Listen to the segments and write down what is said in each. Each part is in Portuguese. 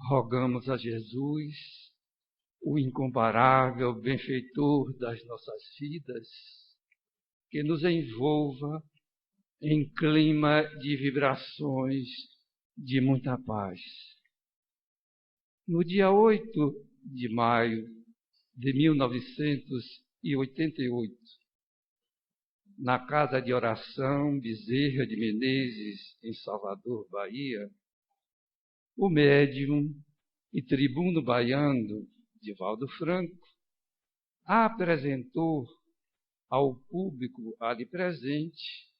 rogamos a Jesus, o incomparável benfeitor das nossas vidas, que nos envolva em clima de vibrações de muita paz. No dia 8 de maio de 1988, na Casa de Oração Bezerra de Menezes, em Salvador, Bahia, o médium e tribuno baiano Divaldo Franco apresentou ao público ali presente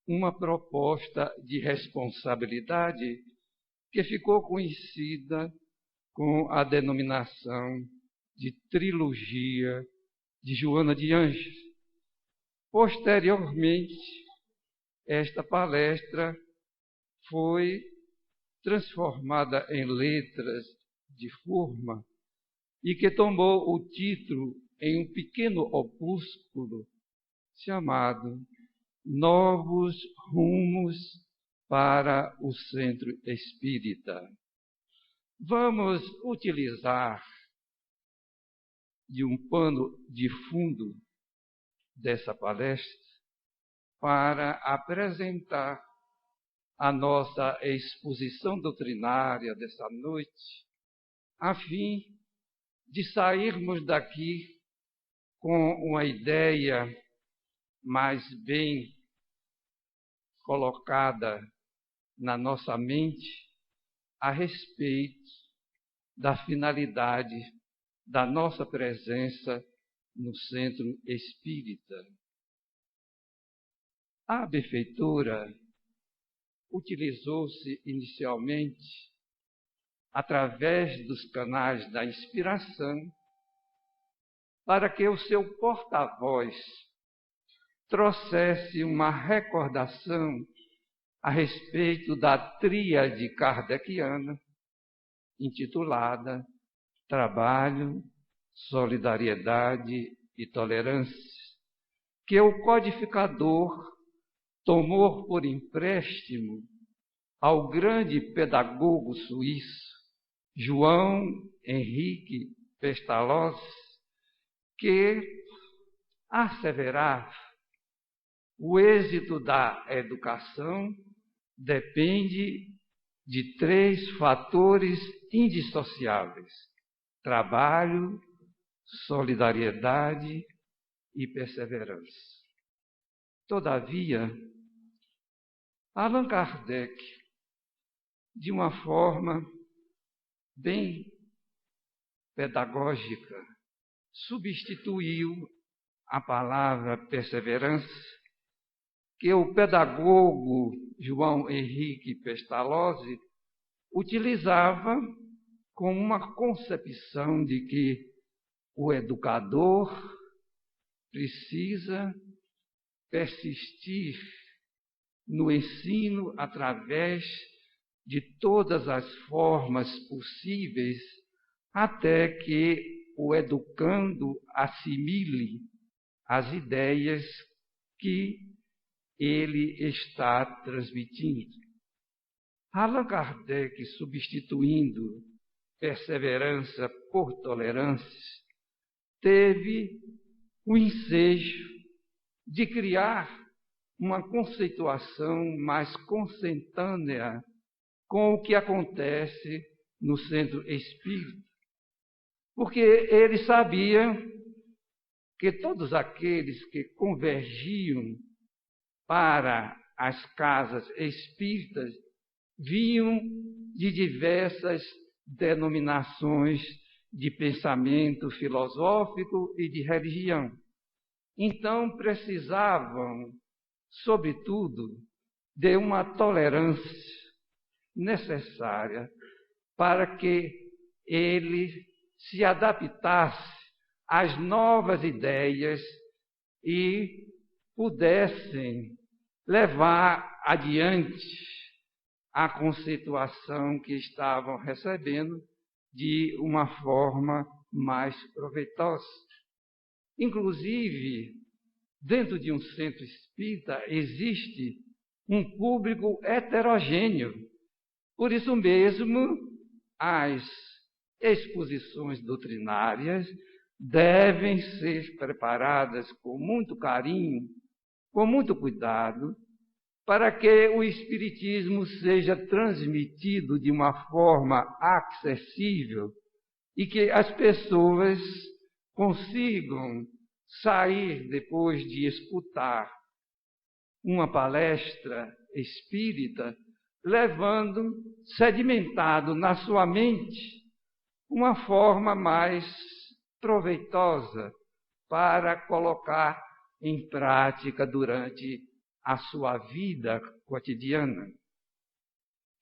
uma proposta de responsabilidade que ficou conhecida com a denominação de Trilogia de Joana de Ângeles. Posteriormente, esta palestra foi transformada em letras de forma e que tomou o título em um pequeno opúsculo chamado Novos Rumos para o Centro Espírita. Vamos utilizar de um pano de fundo dessa palestra para apresentar a nossa exposição doutrinária dessa noite, a fim de sairmos daqui com uma ideia mais bem colocada na nossa mente a respeito da finalidade da nossa presença no Centro Espírita. A benfeitora utilizou-se inicialmente, através dos canais da inspiração, para que o seu porta-voz trouxesse uma recordação a respeito da tríade kardeciana, intitulada Trabalho, Solidariedade e Tolerância, que o codificador tomou por empréstimo ao grande pedagogo suíço João Henrique Pestalozzi, que asseverava: o êxito da educação depende de 3 fatores indissociáveis: trabalho, solidariedade e perseverança. Todavia, Allan Kardec, de uma forma bem pedagógica, substituiu a palavra perseverança, que o pedagogo João Henrique Pestalozzi utilizava com uma concepção de que o educador precisa persistir no ensino através de todas as formas possíveis, até que o educando assimile as ideias que ele está transmitindo. Allan Kardec, substituindo perseverança por tolerância, teve o ensejo de criar uma conceituação mais consentânea com o que acontece no centro espírita, porque ele sabia que todos aqueles que convergiam para as casas espíritas vinham de diversas denominações de pensamento filosófico e de religião. Então precisavam, sobretudo, de uma tolerância necessária para que ele se adaptasse às novas ideias e pudessem levar adiante a conceituação que estavam recebendo de uma forma mais proveitosa. Inclusive, dentro de um centro espírita existe um público heterogêneo. Por isso mesmo as exposições doutrinárias devem ser preparadas com muito carinho, com muito cuidado, para que o Espiritismo seja transmitido de uma forma acessível e que as pessoas consigam sair, depois de escutar uma palestra espírita, levando, sedimentado na sua mente, uma forma mais proveitosa para colocar em prática durante a sua vida cotidiana.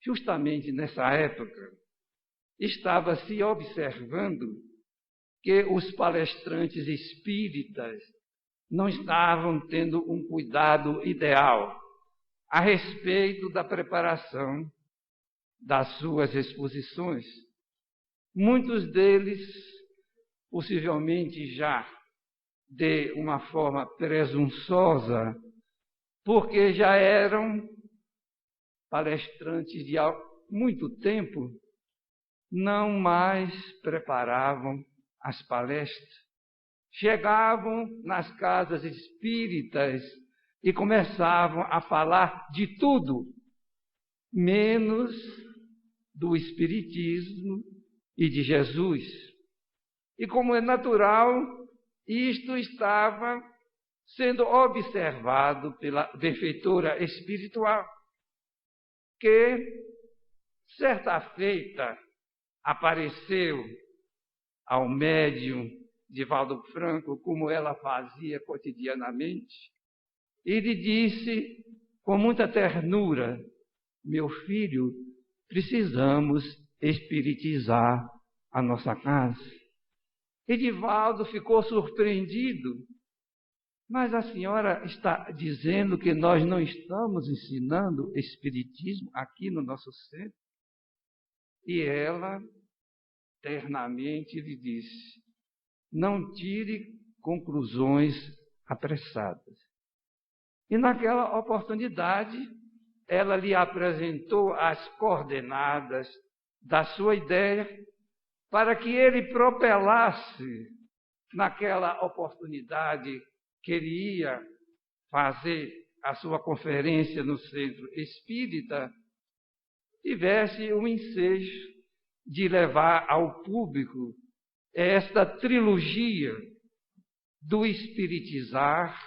Justamente nessa época, estava se observando que os palestrantes espíritas não estavam tendo um cuidado ideal a respeito da preparação das suas exposições. Muitos deles, possivelmente já de uma forma presunçosa, porque já eram palestrantes de há muito tempo, não mais preparavam as palestras. Chegavam nas casas espíritas e começavam a falar de tudo, menos do Espiritismo e de Jesus. E como é natural, isto estava sendo observado pela benfeitora espiritual, que, certa feita, apareceu ao médium Divaldo Franco, como ela fazia cotidianamente, e lhe disse com muita ternura: meu filho, precisamos espiritizar a nossa casa. E Divaldo ficou surpreendido. Mas a senhora está dizendo que nós não estamos ensinando espiritismo aqui no nosso centro? E ela, ternamente, lhe disse: não tire conclusões apressadas. E naquela oportunidade, ela lhe apresentou as coordenadas da sua ideia para que ele propelasse naquela oportunidade que ele ia fazer a sua conferência no Centro Espírita, tivesse o ensejo de levar ao público esta trilogia do espiritizar,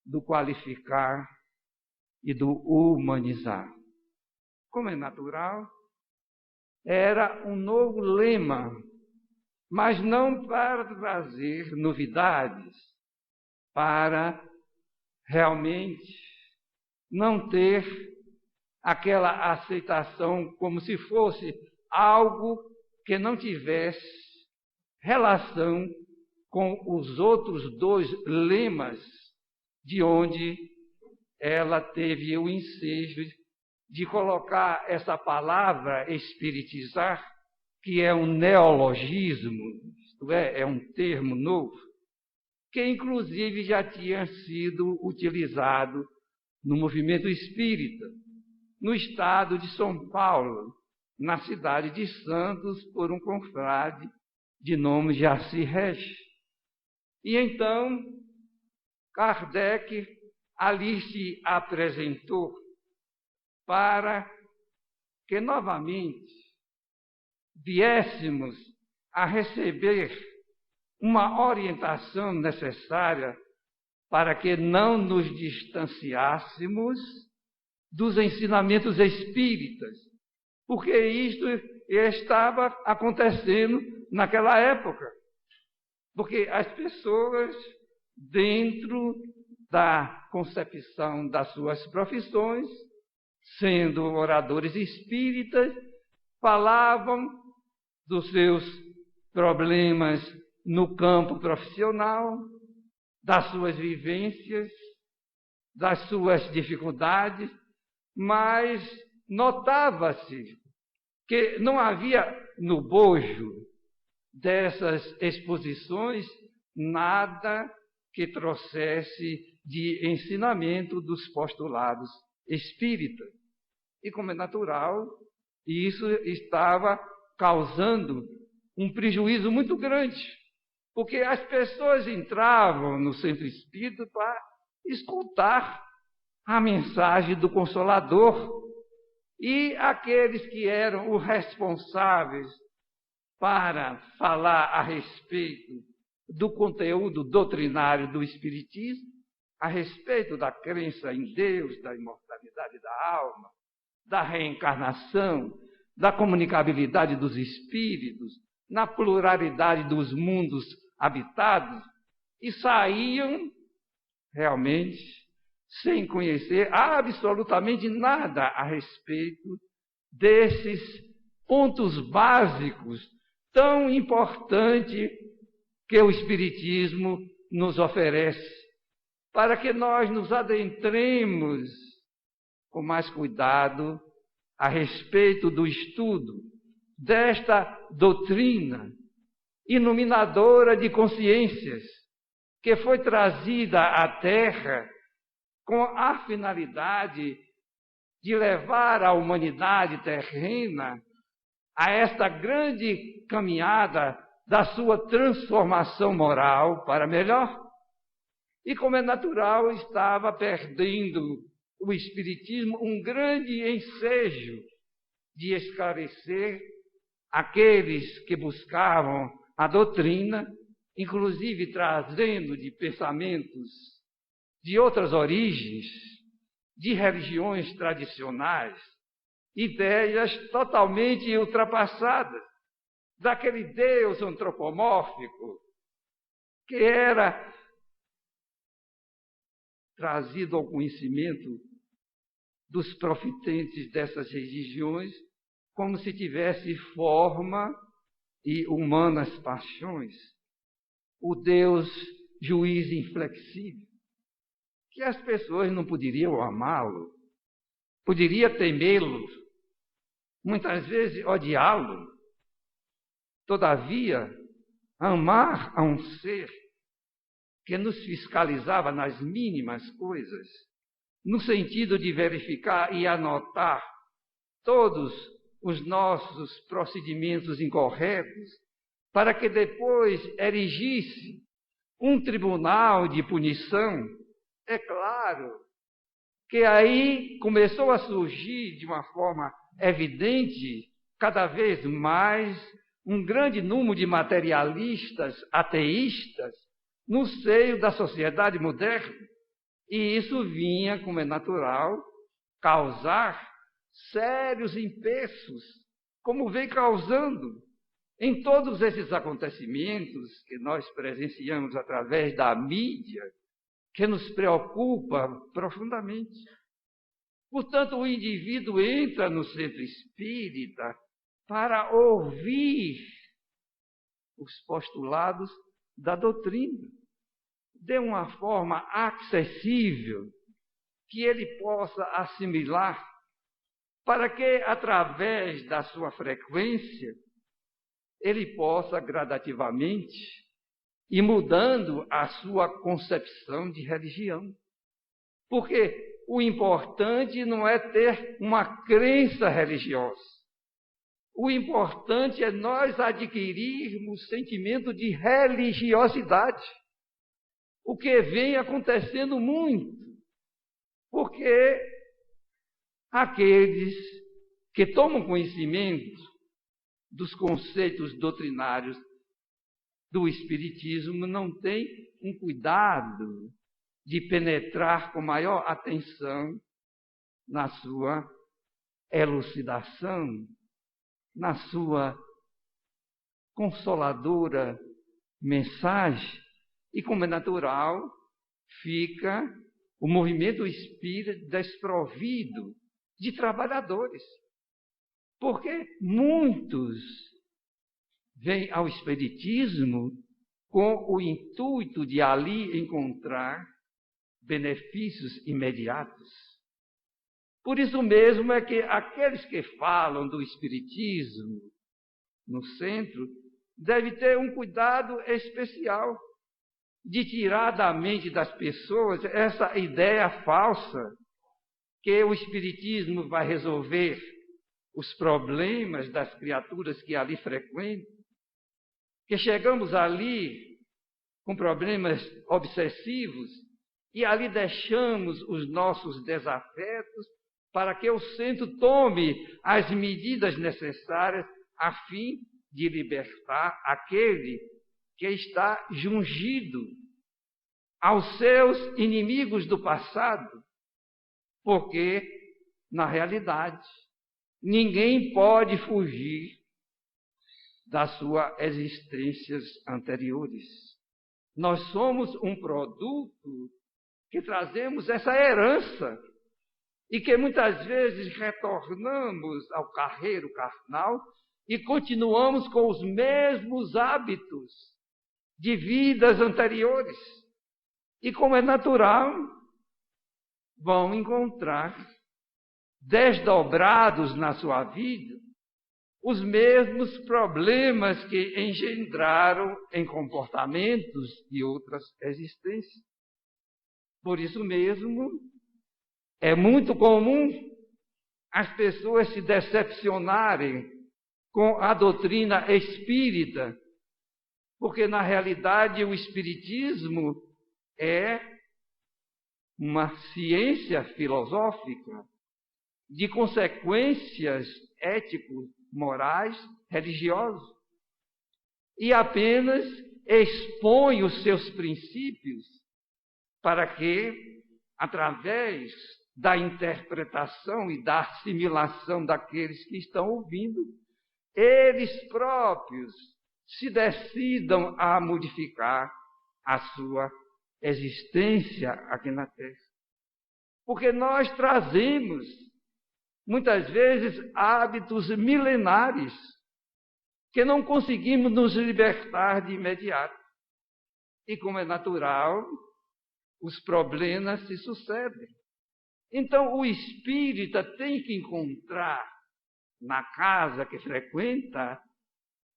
do qualificar e do humanizar. Como é natural, era um novo lema, mas não para trazer novidades, para realmente não ter aquela aceitação como se fosse algo que não tivesse relação com os outros dois lemas de onde ela teve o ensejo de colocar essa palavra espiritizar, que é um neologismo, isto é um termo novo, que inclusive já tinha sido utilizado no movimento espírita, no estado de São Paulo, na cidade de Santos, por um confrade de nome Jaci Regis. E então, Kardec ali se apresentou para que novamente viéssemos a receber uma orientação necessária para que não nos distanciássemos dos ensinamentos espíritas, porque isto estava acontecendo naquela época, porque as pessoas, dentro da concepção das suas profissões, sendo oradores espíritas, falavam dos seus problemas no campo profissional, das suas vivências, das suas dificuldades, mas notava-se que não havia no bojo dessas exposições nada que trouxesse de ensinamento dos postulados espíritas. E como é natural, isso estava causando um prejuízo muito grande, porque as pessoas entravam no centro espírita para escutar a mensagem do Consolador, e aqueles que eram os responsáveis para falar a respeito do conteúdo doutrinário do Espiritismo, a respeito da crença em Deus, da imortalidade da alma, da reencarnação, da comunicabilidade dos espíritos, na pluralidade dos mundos habitados, e saíam realmente sem conhecer absolutamente nada a respeito desses pontos básicos tão importantes que o Espiritismo nos oferece, para que nós nos adentremos com mais cuidado a respeito do estudo desta doutrina iluminadora de consciências, que foi trazida à Terra com a finalidade de levar a humanidade terrena a esta grande caminhada da sua transformação moral para melhor. E, como é natural, estava perdendo o Espiritismo um grande ensejo de esclarecer aqueles que buscavam a doutrina, inclusive trazendo de pensamentos de outras origens, de religiões tradicionais, ideias totalmente ultrapassadas, daquele Deus antropomórfico que era trazido ao conhecimento dos profitentes dessas religiões como se tivesse forma e humanas paixões. O Deus juiz inflexível, que as pessoas não poderiam amá-lo, poderia temê-lo, muitas vezes odiá-lo. Todavia, amar a um ser que nos fiscalizava nas mínimas coisas, no sentido de verificar e anotar todos os nossos procedimentos incorretos, para que depois erigisse um tribunal de punição, é claro que aí começou a surgir de uma forma evidente, cada vez mais, um grande número de materialistas, ateístas, no seio da sociedade moderna. E isso vinha, como é natural, causar sérios empeços, como vem causando em todos esses acontecimentos que nós presenciamos através da mídia, que nos preocupa profundamente. Portanto, o indivíduo entra no centro espírita para ouvir os postulados da doutrina, de uma forma acessível, que ele possa assimilar, para que, através da sua frequência, ele possa gradativamente ir mudando a sua concepção de religião. Porque o importante não é ter uma crença religiosa. O importante é nós adquirirmos sentimento de religiosidade. O que vem acontecendo muito. Porque aqueles que tomam conhecimento dos conceitos doutrinários do Espiritismo não têm um cuidado de penetrar com maior atenção na sua elucidação, na sua consoladora mensagem, e, como é natural, fica o movimento espírita desprovido de trabalhadores. Porque muitos vêm ao Espiritismo com o intuito de ali encontrar benefícios imediatos. Por isso mesmo é que aqueles que falam do Espiritismo no centro devem ter um cuidado especial de tirar da mente das pessoas essa ideia falsa que o Espiritismo vai resolver os problemas das criaturas que ali frequentam, que chegamos ali com problemas obsessivos e ali deixamos os nossos desafetos para que o centro tome as medidas necessárias a fim de libertar aquele que está jungido aos seus inimigos do passado, porque, na realidade, ninguém pode fugir das suas existências anteriores. Nós somos um produto que trazemos essa herança e que muitas vezes retornamos ao carreiro carnal e continuamos com os mesmos hábitos de vidas anteriores. E como é natural, vão encontrar desdobrados na sua vida os mesmos problemas que engendraram em comportamentos de outras existências. Por isso mesmo, é muito comum as pessoas se decepcionarem com a doutrina espírita, porque na realidade o espiritismo é uma ciência filosófica de consequências éticos, morais, religiosas, e apenas expõe os seus princípios para que, através da interpretação e da assimilação daqueles que estão ouvindo, eles próprios se decidam a modificar a sua existência aqui na Terra. Porque nós trazemos, muitas vezes, hábitos milenares que não conseguimos nos libertar de imediato. E como é natural, os problemas se sucedem. Então, o espírita tem que encontrar na casa que frequenta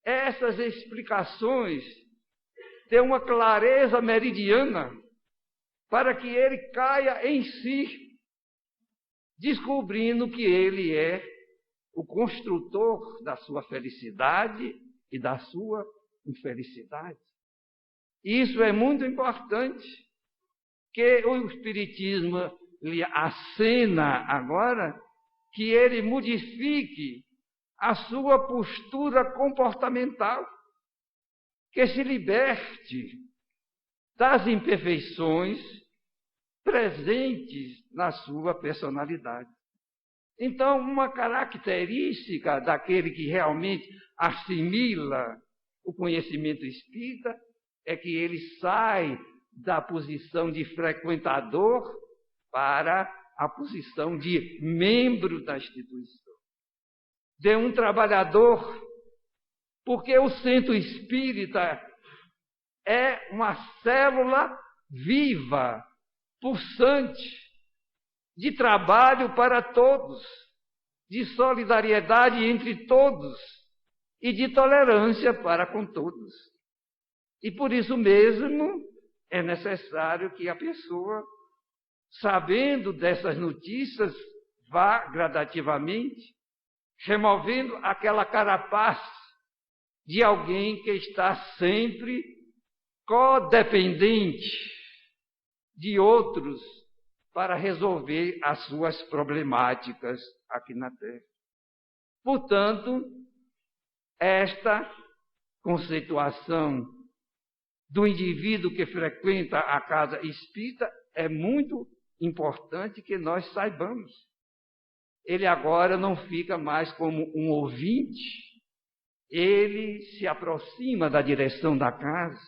essas explicações, ter uma clareza meridiana para que ele caia em si, descobrindo que ele é o construtor da sua felicidade e da sua infelicidade. Isso é muito importante, que o Espiritismo lhe acena agora que ele modifique a sua postura comportamental, que se liberte das imperfeições presentes na sua personalidade. Então, uma característica daquele que realmente assimila o conhecimento espírita é que ele sai da posição de frequentador para a posição de membro da instituição, de um trabalhador, porque o centro espírita é uma célula viva, pulsante, de trabalho para todos, de solidariedade entre todos e de tolerância para com todos. E por isso mesmo é necessário que a pessoa, sabendo dessas notícias, vá gradativamente removendo aquela carapaça de alguém que está sempre codependente de outros para resolver as suas problemáticas aqui na Terra. Portanto, esta conceituação do indivíduo que frequenta a casa espírita é muito importante que nós saibamos. Ele agora não fica mais como um ouvinte, ele se aproxima da direção da casa,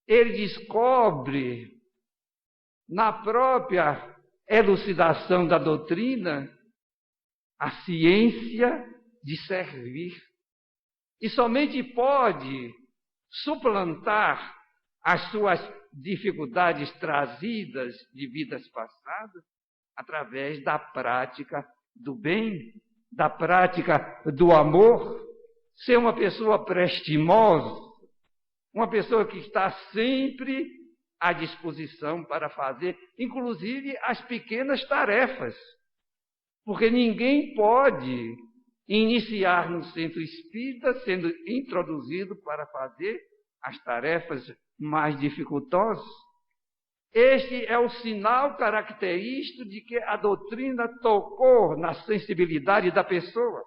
ele descobre na própria elucidação da doutrina a ciência de servir. E somente pode suplantar as suas dificuldades trazidas de vidas passadas através da prática do bem, da prática do amor, ser uma pessoa prestimosa, uma pessoa que está sempre à disposição para fazer, inclusive, as pequenas tarefas. Porque ninguém pode iniciar no centro espírita, sendo introduzido para fazer as tarefas mais dificultosas. Este é o sinal característico de que a doutrina tocou na sensibilidade da pessoa.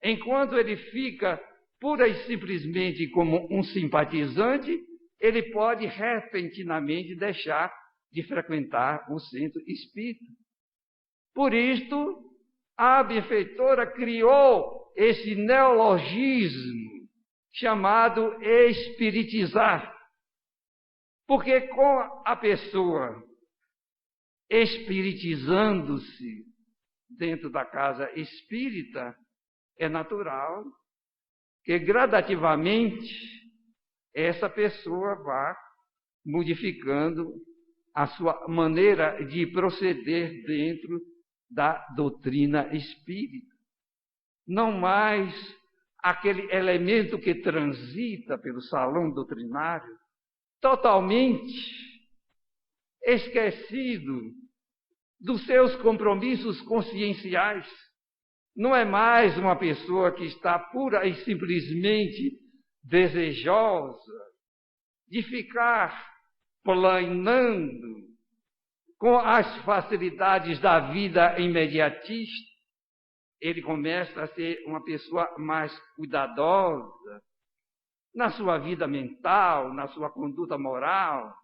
Enquanto ele fica pura e simplesmente como um simpatizante, ele pode repentinamente deixar de frequentar o centro espírita. Por isto, a benfeitora criou esse neologismo chamado espiritizar. Porque com a pessoa espiritizando-se dentro da casa espírita, é natural que gradativamente essa pessoa vá modificando a sua maneira de proceder dentro da doutrina espírita. Não mais aquele elemento que transita pelo salão doutrinário, totalmente esquecido dos seus compromissos conscienciais. Não é mais uma pessoa que está pura e simplesmente desejosa de ficar planando com as facilidades da vida imediatista. Ele começa a ser uma pessoa mais cuidadosa na sua vida mental, na sua conduta moral.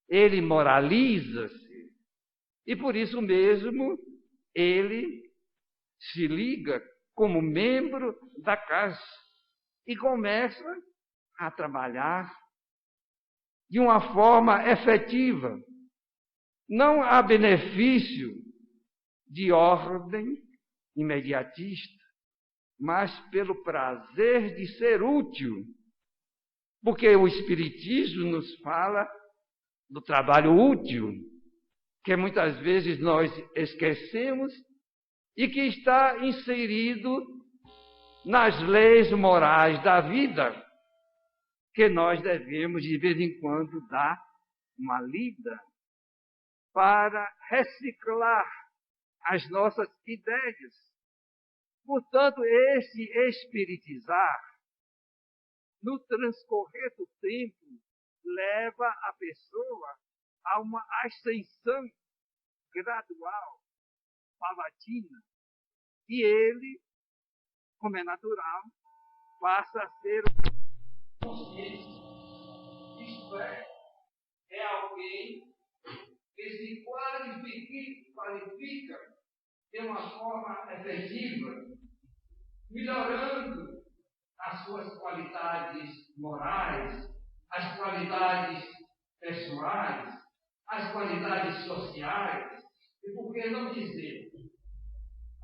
Ele moraliza-se e por isso mesmo ele se liga como membro da casa e começa a trabalhar de uma forma efetiva, não a benefício de ordem imediatista, mas pelo prazer de ser útil. Porque o Espiritismo nos fala do trabalho útil, que muitas vezes nós esquecemos e que está inserido nas leis morais da vida, que nós devemos, de vez em quando, dar uma lida para reciclar as nossas ideias. Portanto, esse espiritizar, no transcorrer do tempo, leva a pessoa a uma ascensão gradual, palatina, e ele, como é natural, passa a ser consciente. Isto é alguém que se qualifica de uma forma efetiva, melhorando as suas qualidades morais, as qualidades pessoais, as qualidades sociais, e por que não dizer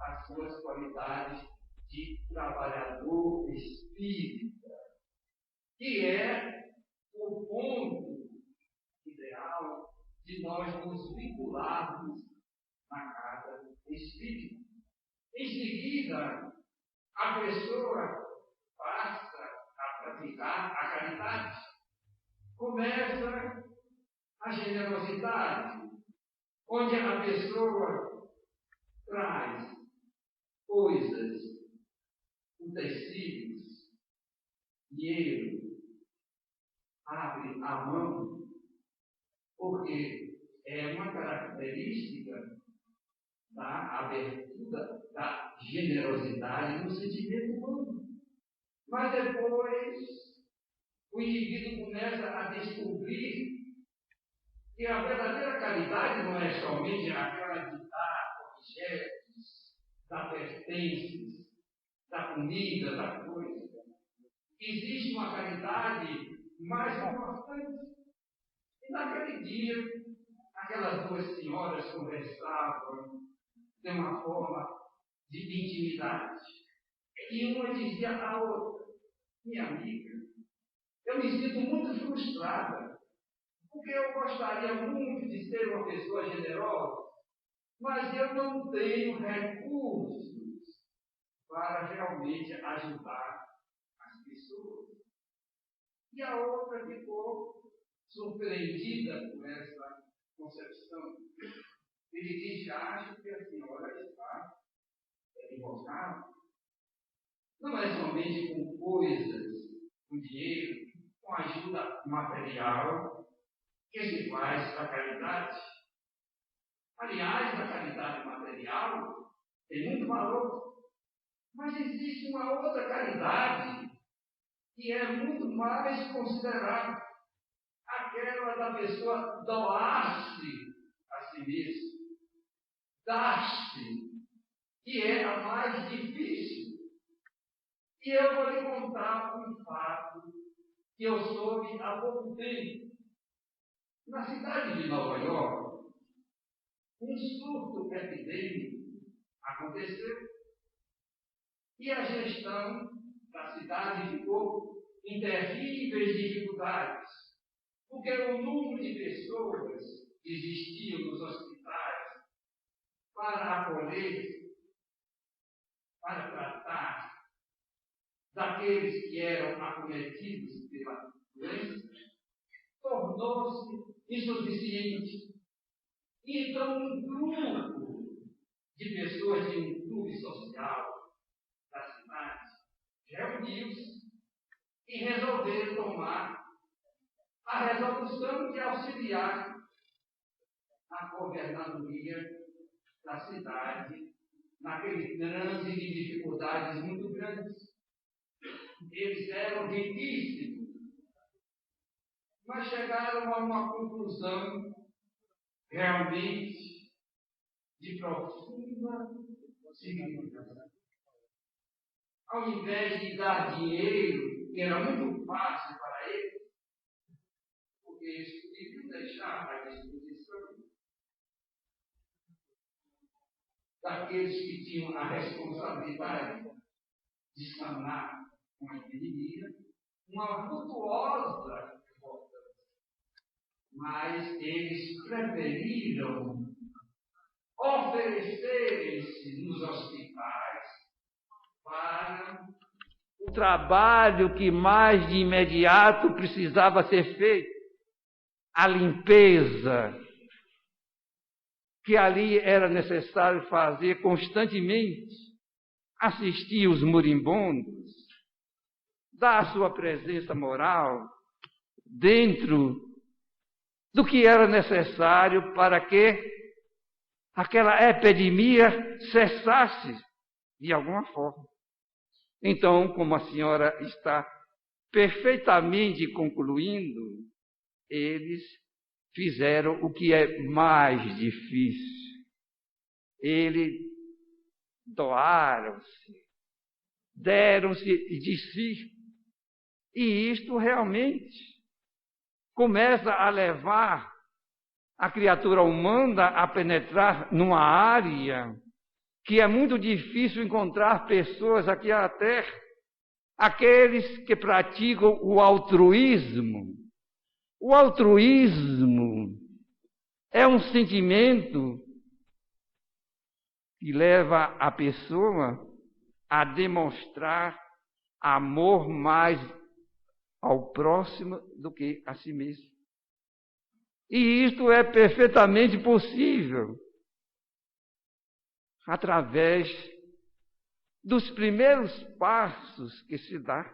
as suas qualidades de trabalhador espírita, que é o ponto ideal de nós nos vincularmos na casa espírita. Em seguida, a pessoa passa a praticar a caridade. Começa a generosidade, onde a pessoa traz coisas, utensílios, dinheiro, abre a mão, porque é uma característica da abertura, da generosidade no sentimento humano. Mas depois o indivíduo começa a descobrir que a verdadeira caridade não é somente aquela de dar objetos, dar pertences, da comida, da coisa. Existe uma caridade mais importante. E naquele dia, aquelas duas senhoras conversavam de uma forma de intimidade. E uma dizia à outra: minha amiga, eu me sinto muito frustrada, porque eu gostaria muito de ser uma pessoa generosa, mas eu não tenho recursos para realmente ajudar as pessoas. E a outra ficou surpreendida com essa concepção. Ele disse: acho que a senhora está equivocada, Não é somente com coisas, com dinheiro, com ajuda material, que se faz a caridade. Aliás, a caridade material tem muito valor. Mas existe uma outra caridade que é muito mais considerável. Aquela da pessoa doar-se a si mesmo. Dar-se, que é a mais difícil. E eu vou lhe contar um fato que eu soube há pouco tempo. Na cidade de Nova York, um surto epidêmico aconteceu e a gestão da cidade ficou em terríveis dificuldades, porque o número de pessoas que existiam nos hospitais para acolher, para tratar daqueles que eram acometidos pela doença, tornou-se insuficiente. Então, um grupo de pessoas de um clube social da cidade reuniu-se e resolveram tomar a resolução de auxiliar a governadoria da cidade naquele trânsito de dificuldades muito grandes. Eles eram riquíssimos, mas chegaram a uma conclusão realmente de profunda significação. Ao invés de dar dinheiro, que era muito fácil para eles, porque eles podiam deixar à disposição daqueles que tinham a responsabilidade de sanar uma epidemia, uma vultuosa importância. Mas eles preferiram oferecerem-se nos hospitais para o trabalho que mais de imediato precisava ser feito, a limpeza, que ali era necessário fazer constantemente, assistir os moribundos, dar a sua presença moral dentro do que era necessário para que aquela epidemia cessasse de alguma forma. Então, como a senhora está perfeitamente concluindo, eles fizeram o que é mais difícil. Eles doaram-se, deram-se de si. E isto realmente começa a levar a criatura humana a penetrar numa área que é muito difícil encontrar pessoas aqui na Terra, aqueles que praticam o altruísmo. O altruísmo é um sentimento que leva a pessoa a demonstrar amor mais ao próximo do que a si mesmo. E isto é perfeitamente possível através dos primeiros passos que se dá.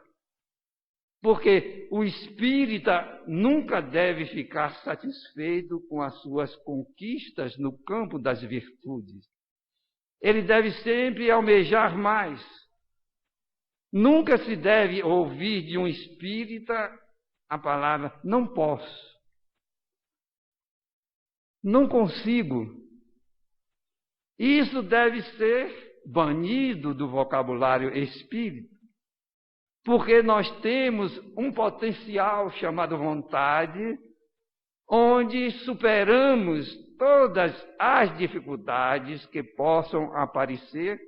Porque o espírita nunca deve ficar satisfeito com as suas conquistas no campo das virtudes. Ele deve sempre almejar mais. Nunca se deve ouvir de um espírita a palavra não posso, não consigo. Isso deve ser banido do vocabulário espírita, porque nós temos um potencial chamado vontade, onde superamos todas as dificuldades que possam aparecer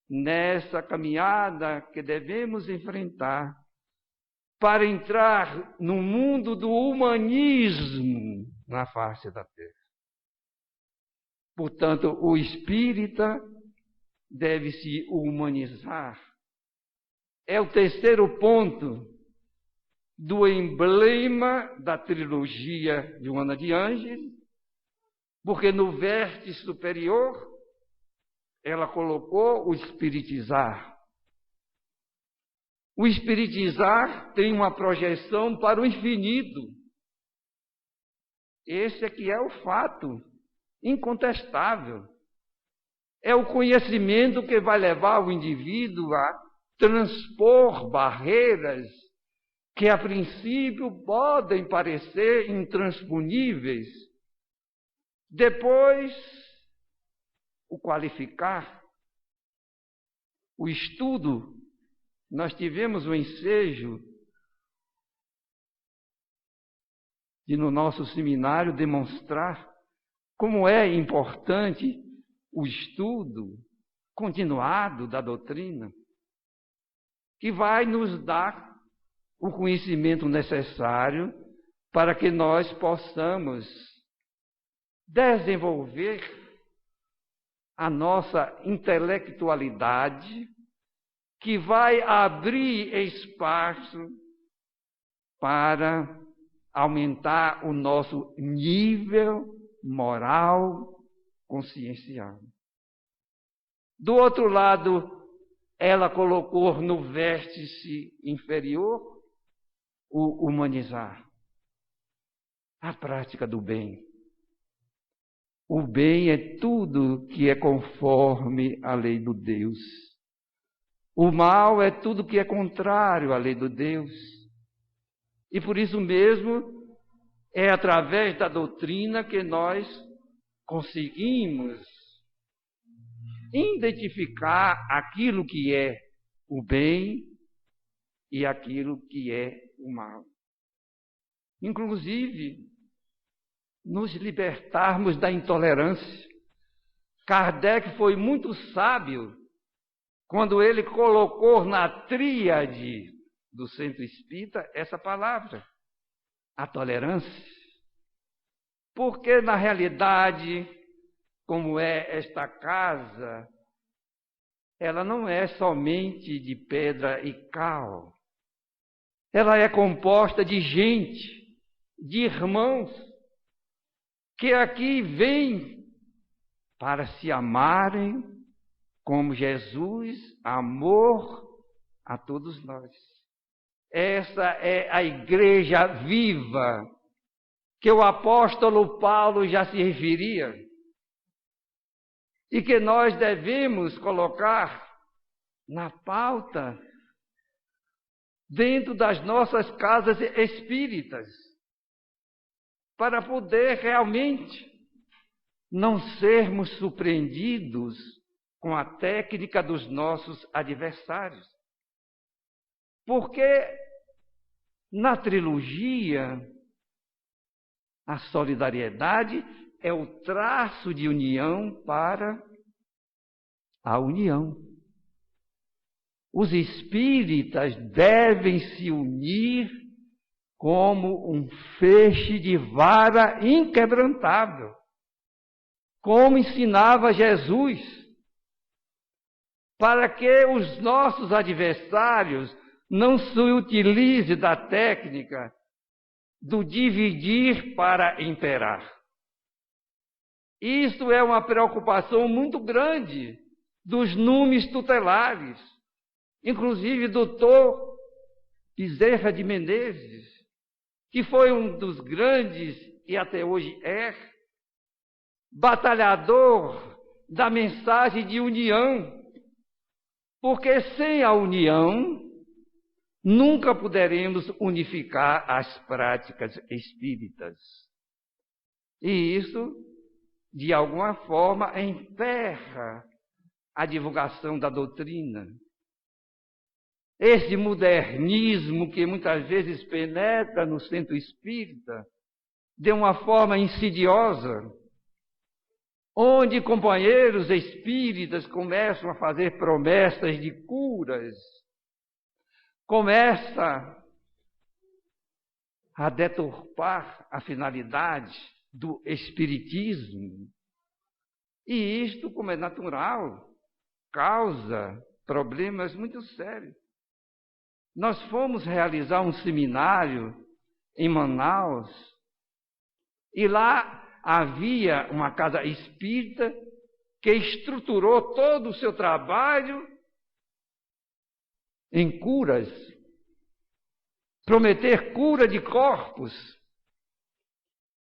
nessa caminhada que devemos enfrentar para entrar no mundo do humanismo na face da Terra. Portanto, o espírita deve se humanizar. É o terceiro ponto do emblema da trilogia de Joana de Ângeles, porque no vértice superior ela colocou o espiritizar. O espiritizar tem uma projeção para o infinito. Esse aqui é o fato incontestável. É o conhecimento que vai levar o indivíduo a transpor barreiras que a princípio podem parecer intransponíveis. Depois, o qualificar, o estudo. Nós tivemos o ensejo de, no nosso seminário, demonstrar como é importante o estudo continuado da doutrina, que vai nos dar o conhecimento necessário para que nós possamos desenvolver a nossa intelectualidade, que vai abrir espaço para aumentar o nosso nível moral consciencial. Do outro lado, ela colocou no vértice inferior o humanizar, a prática do bem. O bem é tudo que é conforme à lei do Deus. O mal é tudo que é contrário à lei do Deus. E por isso mesmo, é através da doutrina que nós conseguimos identificar aquilo que é o bem e aquilo que é o mal. Inclusive, nos libertarmos da intolerância. Kardec foi muito sábio quando ele colocou na tríade do Centro Espírita essa palavra, a tolerância. Porque, na realidade, como é esta casa, ela não é somente de pedra e cal. Ela é composta de gente, de irmãos, que aqui vêm para se amarem como Jesus amou a todos nós. Essa é a igreja viva que o apóstolo Paulo já se referia e que nós devemos colocar na pauta dentro das nossas casas espíritas, para poder realmente não sermos surpreendidos com a técnica dos nossos adversários. Porque na trilogia, a solidariedade é o traço de união para a união. Os espíritas devem se unir como um feixe de vara inquebrantável, como ensinava Jesus, para que os nossos adversários não se utilizem da técnica do dividir para imperar. Isso é uma preocupação muito grande dos numes tutelares, inclusive do doutor Bezerra de Menezes, que foi um dos grandes, e até hoje é, batalhador da mensagem de união. Porque sem a união, nunca poderemos unificar as práticas espíritas. E isso, de alguma forma, emperra a divulgação da doutrina. Esse modernismo que muitas vezes penetra no centro espírita, de uma forma insidiosa, onde companheiros espíritas começam a fazer promessas de curas, começa a deturpar a finalidade do espiritismo. E isto, como é natural, causa problemas muito sérios. Nós fomos realizar um seminário em Manaus e lá havia uma casa espírita que estruturou todo o seu trabalho em curas, prometer cura de corpos.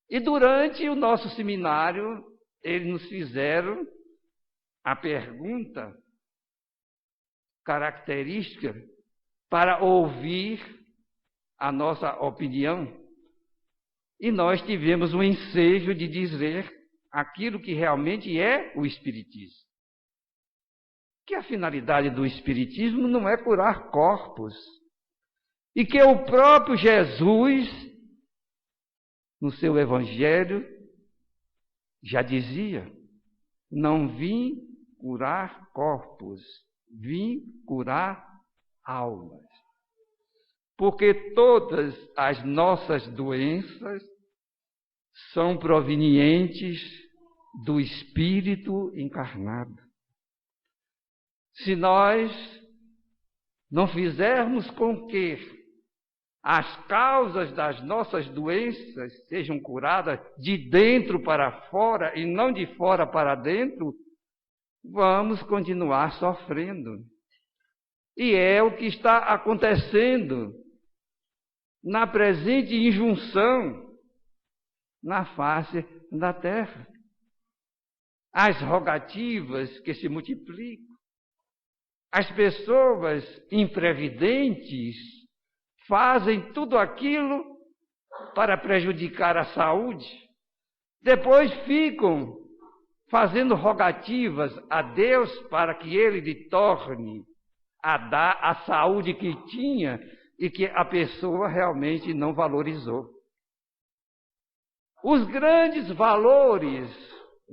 E durante o nosso seminário, eles nos fizeram a pergunta característica para ouvir a nossa opinião. E nós tivemos o ensejo de dizer aquilo que realmente é o Espiritismo. Que a finalidade do Espiritismo não é curar corpos. E que o próprio Jesus, no seu Evangelho, já dizia: não vim curar corpos, vim curar almas. Porque todas as nossas doenças são provenientes do Espírito encarnado. Se nós não fizermos com que as causas das nossas doenças sejam curadas de dentro para fora e não de fora para dentro, vamos continuar sofrendo. E é o que está acontecendo na presente injunção na face da terra. As rogativas que se multiplicam, as pessoas imprevidentes fazem tudo aquilo para prejudicar a saúde, depois ficam fazendo rogativas a Deus para que Ele lhe torne a dar a saúde que tinha e que a pessoa realmente não valorizou. Os grandes valores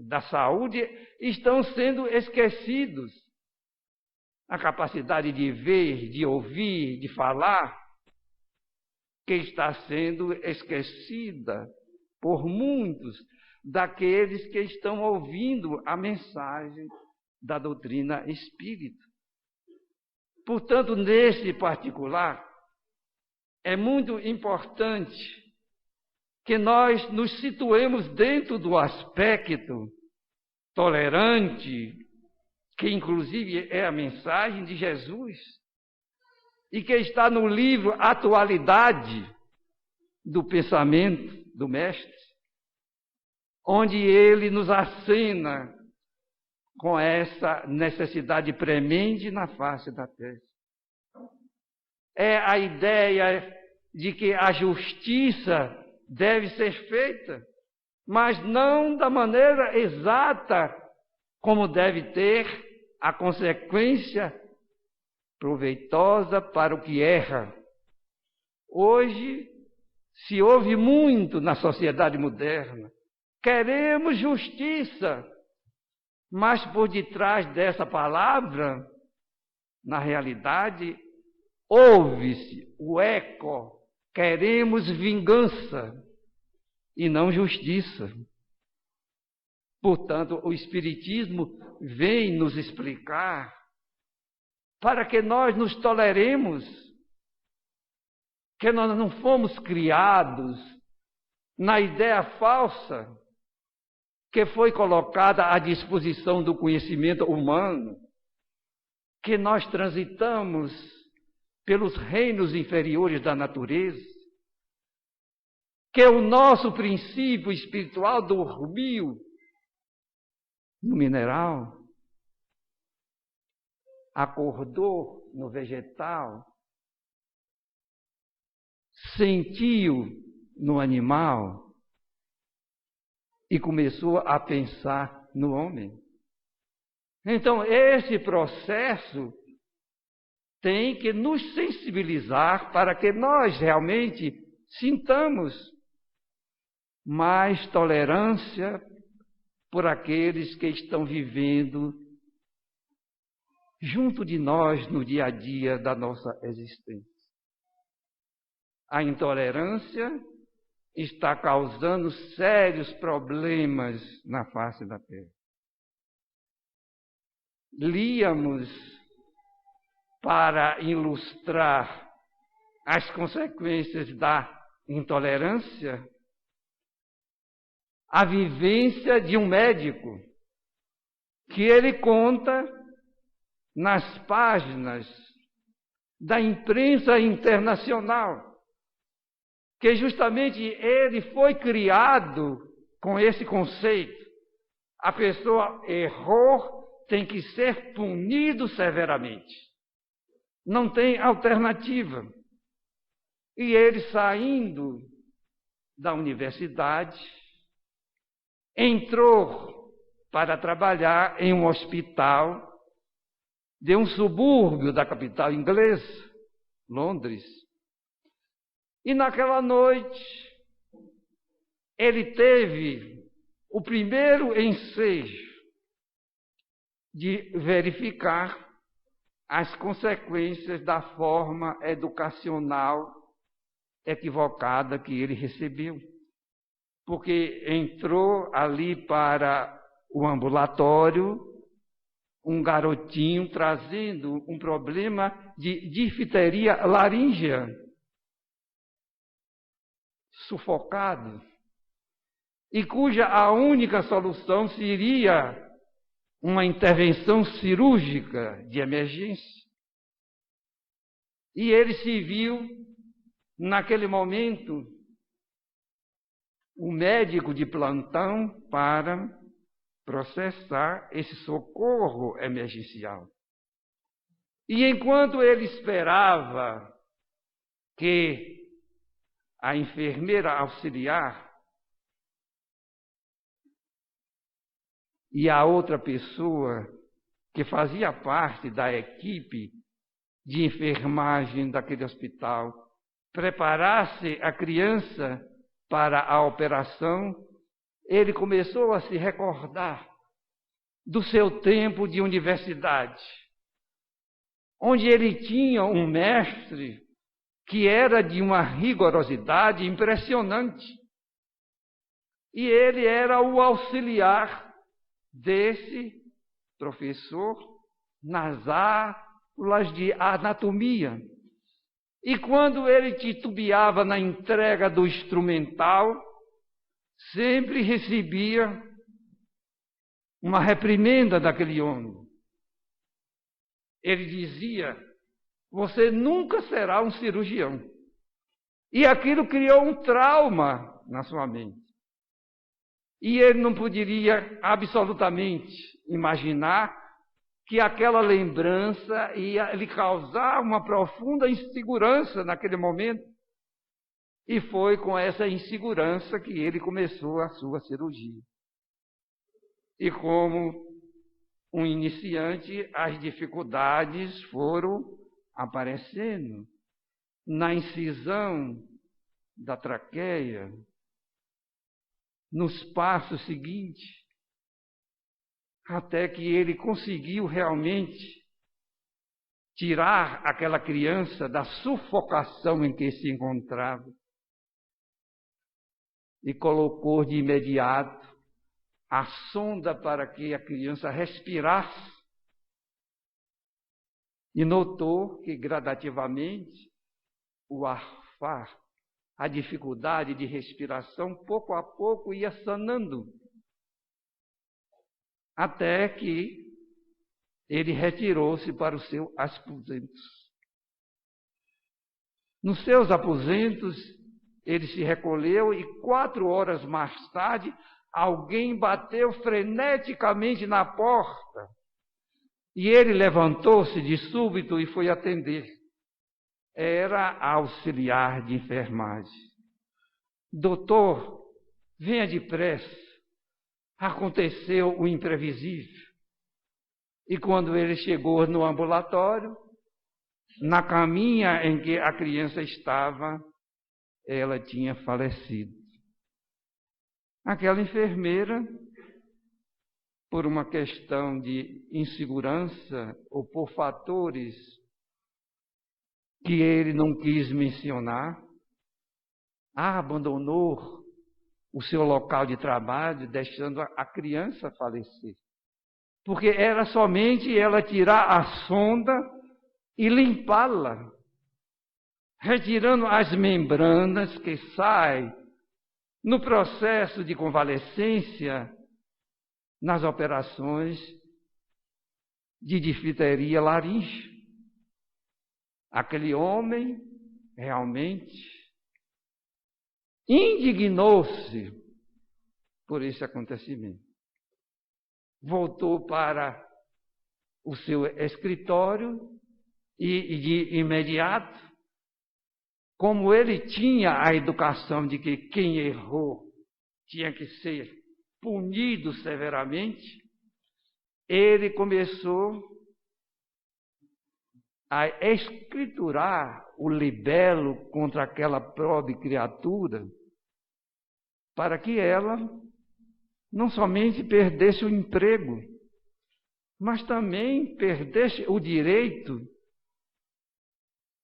da saúde estão sendo esquecidos. A capacidade de ver, de ouvir, de falar, que está sendo esquecida por muitos daqueles que estão ouvindo a mensagem da doutrina espírita. Portanto, nesse particular, é muito importante que nós nos situemos dentro do aspecto tolerante, que inclusive é a mensagem de Jesus, e que está no livro Atualidade do Pensamento do Mestre, onde ele nos acena com essa necessidade premente na face da terra. É a ideia de que a justiça deve ser feita, mas não da maneira exata como deve ter a consequência proveitosa para o que erra. Hoje se ouve muito na sociedade moderna: queremos justiça, mas por detrás dessa palavra, na realidade, ouve-se o eco: queremos vingança e não justiça. Portanto, o Espiritismo vem nos explicar para que nós nos toleremos, que nós não fomos criados na ideia falsa que foi colocada à disposição do conhecimento humano, que nós transitamos pelos reinos inferiores da natureza, que o nosso princípio espiritual dormiu no mineral, acordou no vegetal, sentiu no animal e começou a pensar no homem. Então, esse processo tem que nos sensibilizar para que nós realmente sintamos mais tolerância por aqueles que estão vivendo junto de nós no dia a dia da nossa existência. A intolerância está causando sérios problemas na face da terra. Líamos, para ilustrar as consequências da intolerância, a vivência de um médico, que ele conta nas páginas da imprensa internacional, que justamente ele foi criado com esse conceito. A pessoa errou, tem que ser punido severamente. Não tem alternativa. E ele, saindo da universidade, entrou para trabalhar em um hospital de um subúrbio da capital inglesa, Londres. E naquela noite, ele teve o primeiro ensejo de verificar as consequências da forma educacional equivocada que ele recebeu. Porque entrou ali para o ambulatório um garotinho trazendo um problema de difteria laríngea, sufocado, e cuja a única solução seria uma intervenção cirúrgica de emergência. E ele se viu, naquele momento, o médico de plantão para processar esse socorro emergencial. E enquanto ele esperava que a enfermeira auxiliar e a outra pessoa que fazia parte da equipe de enfermagem daquele hospital preparasse a criança para a operação, ele começou a se recordar do seu tempo de universidade, onde ele tinha um mestre que era de uma rigorosidade impressionante. E ele era o auxiliar desse professor nas aulas de anatomia. E quando ele titubeava na entrega do instrumental, sempre recebia uma reprimenda daquele homem. Ele dizia: você nunca será um cirurgião. E aquilo criou um trauma na sua mente. E ele não poderia absolutamente imaginar que aquela lembrança ia lhe causar uma profunda insegurança naquele momento. E foi com essa insegurança que ele começou a sua cirurgia. E como um iniciante, as dificuldades foram aparecendo na incisão da traqueia, nos passos seguintes, até que ele conseguiu realmente tirar aquela criança da sufocação em que se encontrava e colocou de imediato a sonda para que a criança respirasse. E notou que gradativamente o arfar, a dificuldade de respiração, pouco a pouco ia sanando, até que ele retirou-se para os seus aposentos. Nos seus aposentos, ele se recolheu e 4 horas mais tarde, alguém bateu freneticamente na porta. E ele levantou-se de súbito e foi atender. Era a auxiliar de enfermagem. Doutor, venha depressa. Aconteceu o imprevisível. E quando ele chegou no ambulatório, na caminha em que a criança estava, ela tinha falecido. Aquela enfermeira, por uma questão de insegurança ou por fatores que ele não quis mencionar, abandonou o seu local de trabalho, deixando a criança falecer. Porque era somente ela tirar a sonda e limpá-la, retirando as membranas que saem no processo de convalescência, nas operações de difteria laríngea. Aquele homem realmente indignou-se por esse acontecimento. Voltou para o seu escritório e de imediato, como ele tinha a educação de que quem errou tinha que ser punido severamente, ele começou a escriturar o libelo contra aquela pobre criatura, para que ela não somente perdesse o emprego, mas também perdesse o direito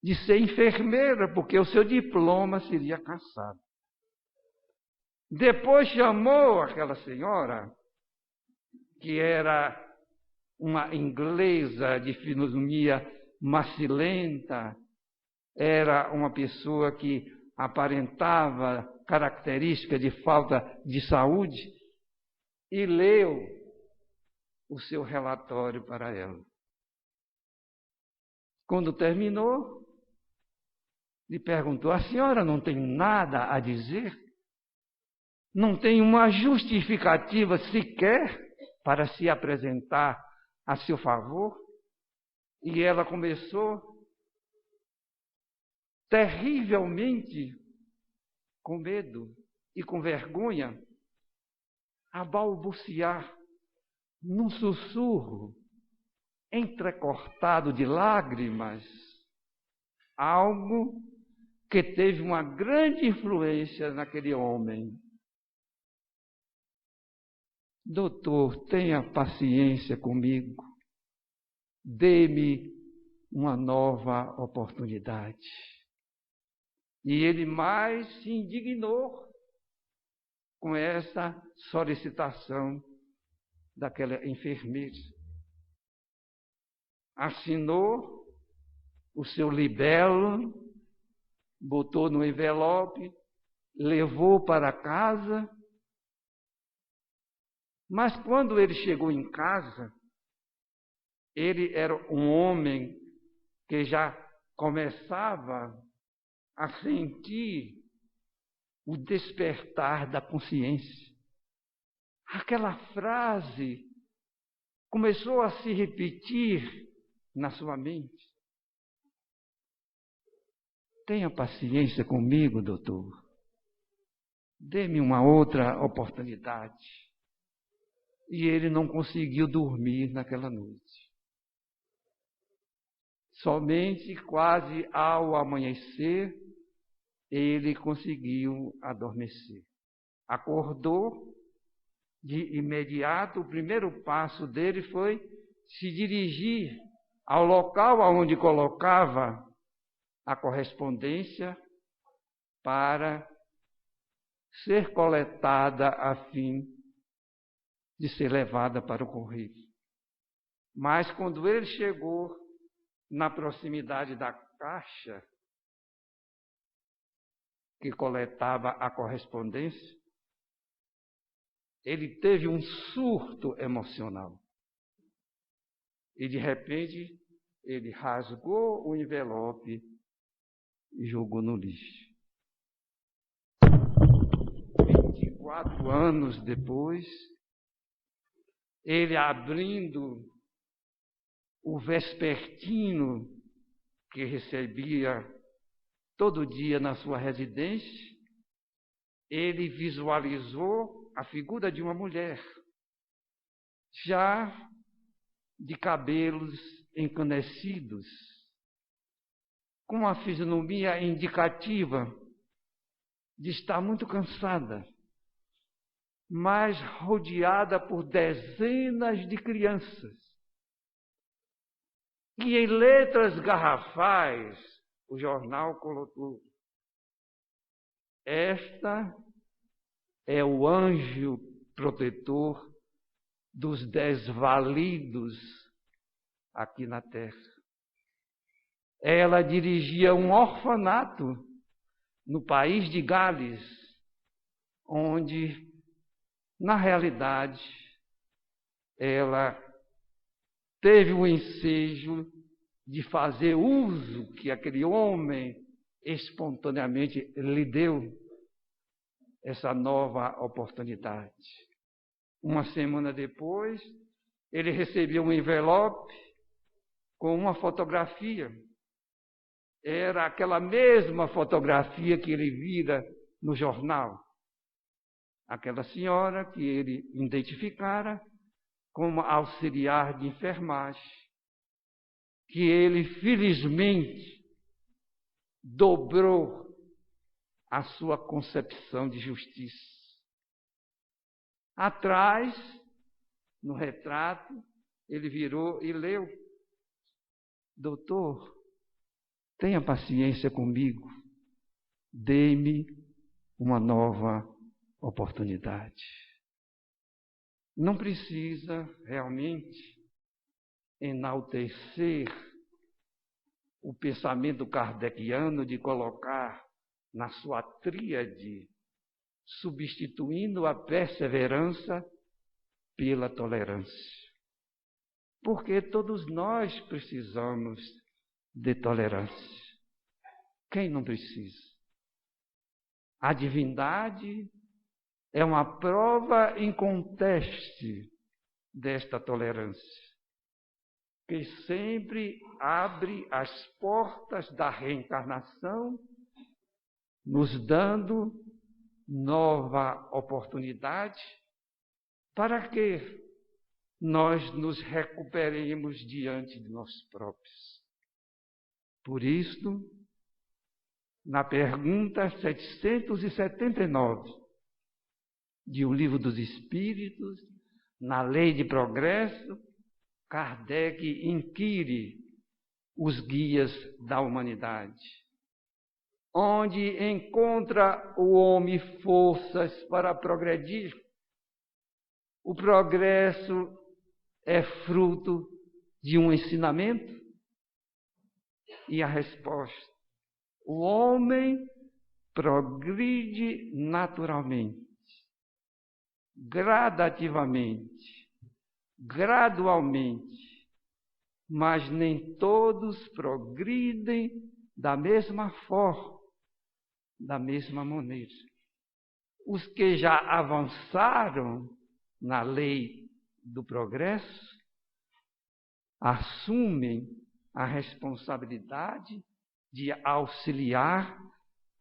de ser enfermeira, porque o seu diploma seria cassado. Depois chamou aquela senhora, que era uma inglesa de fisionomia macilenta, era uma pessoa que aparentava características de falta de saúde, e leu o seu relatório para ela. Quando terminou, lhe perguntou: a senhora não tem nada a dizer? Não tem uma justificativa sequer para se apresentar a seu favor? E ela começou terrivelmente, com medo e com vergonha, a balbuciar num sussurro entrecortado de lágrimas, algo que teve uma grande influência naquele homem. Doutor, tenha paciência comigo, dê-me uma nova oportunidade. E ele mais se indignou com essa solicitação daquela enfermeira. Assinou o seu libelo, botou no envelope, levou para casa. Mas quando ele chegou em casa, ele era um homem que já começava a sentir o despertar da consciência. Aquela frase começou a se repetir na sua mente. Tenha paciência comigo, doutor. Dê-me uma outra oportunidade. E ele não conseguiu dormir naquela noite. Somente quase ao amanhecer, ele conseguiu adormecer. Acordou, de imediato, o primeiro passo dele foi se dirigir ao local onde colocava a correspondência para ser coletada a fim de ser levada para o correio. Mas quando ele chegou na proximidade da caixa que coletava a correspondência, ele teve um surto emocional. E de repente, ele rasgou o envelope e jogou no lixo. 24 anos depois, ele abrindo o vespertino que recebia todo dia na sua residência, ele visualizou a figura de uma mulher, já de cabelos encanecidos, com uma fisionomia indicativa de estar muito cansada, mas rodeada por dezenas de crianças. E em letras garrafais, o jornal colocou: esta é o anjo protetor dos desvalidos aqui na terra. Ela dirigia um orfanato no país de Gales, onde, na realidade, ela teve o ensejo de fazer uso que aquele homem espontaneamente lhe deu essa nova oportunidade. Uma semana depois, ele recebeu um envelope com uma fotografia. Era aquela mesma fotografia que ele vira no jornal. Aquela senhora que ele identificara como auxiliar de enfermagem, que ele felizmente dobrou a sua concepção de justiça. Atrás, no retrato, ele virou e leu: doutor, tenha paciência comigo, dê-me uma nova oportunidade. Não precisa realmente enaltecer o pensamento kardeciano de colocar na sua tríade, substituindo a perseverança pela tolerância. Porque todos nós precisamos de tolerância. Quem não precisa? A divindade é uma prova inconteste desta tolerância, que sempre abre as portas da reencarnação, nos dando nova oportunidade para que nós nos recuperemos diante de nós próprios. Por isso, na pergunta 779 de O Livro dos Espíritos, na Lei de Progresso, Kardec inquire os guias da humanidade. Onde encontra o homem forças para progredir? O progresso é fruto de um ensinamento? E a resposta: o homem progride naturalmente, gradativamente, gradualmente, mas nem todos progridem da mesma forma, da mesma maneira. Os que já avançaram na lei do progresso assumem a responsabilidade de auxiliar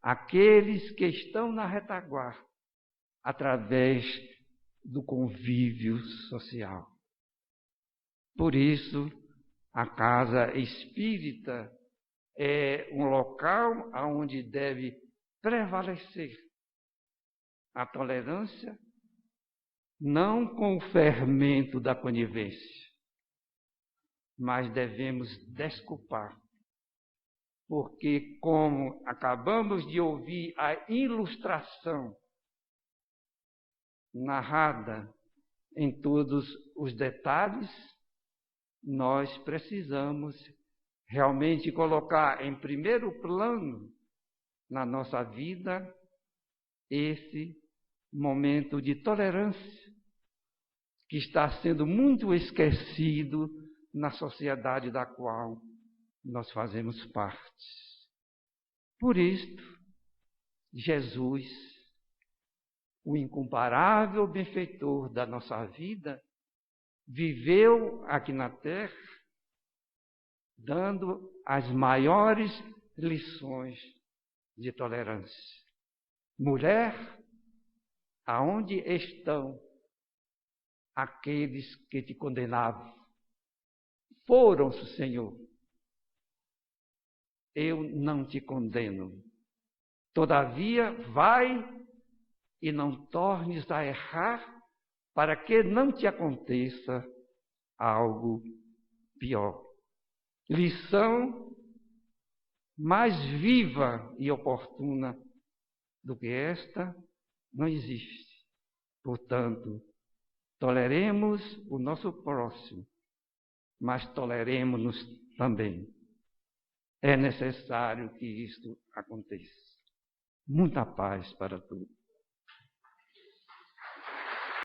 aqueles que estão na retaguarda através do convívio social. Por isso, a casa espírita é um local onde deve prevalecer a tolerância, não com o fermento da conivência, mas devemos desculpar, porque, como acabamos de ouvir a ilustração narrada em todos os detalhes, nós precisamos realmente colocar em primeiro plano na nossa vida esse momento de tolerância que está sendo muito esquecido na sociedade da qual nós fazemos parte. Por isto, Jesus, o incomparável benfeitor da nossa vida, viveu aqui na terra, dando as maiores lições de tolerância. Mulher, aonde estão aqueles que te condenavam? Foram-se, Senhor. Eu não te condeno. Todavia, vai e não tornes a errar, para que não te aconteça algo pior. Lição mais viva e oportuna do que esta não existe. Portanto, toleremos o nosso próximo, mas toleremos-nos também. É necessário que isto aconteça. Muita paz para todos.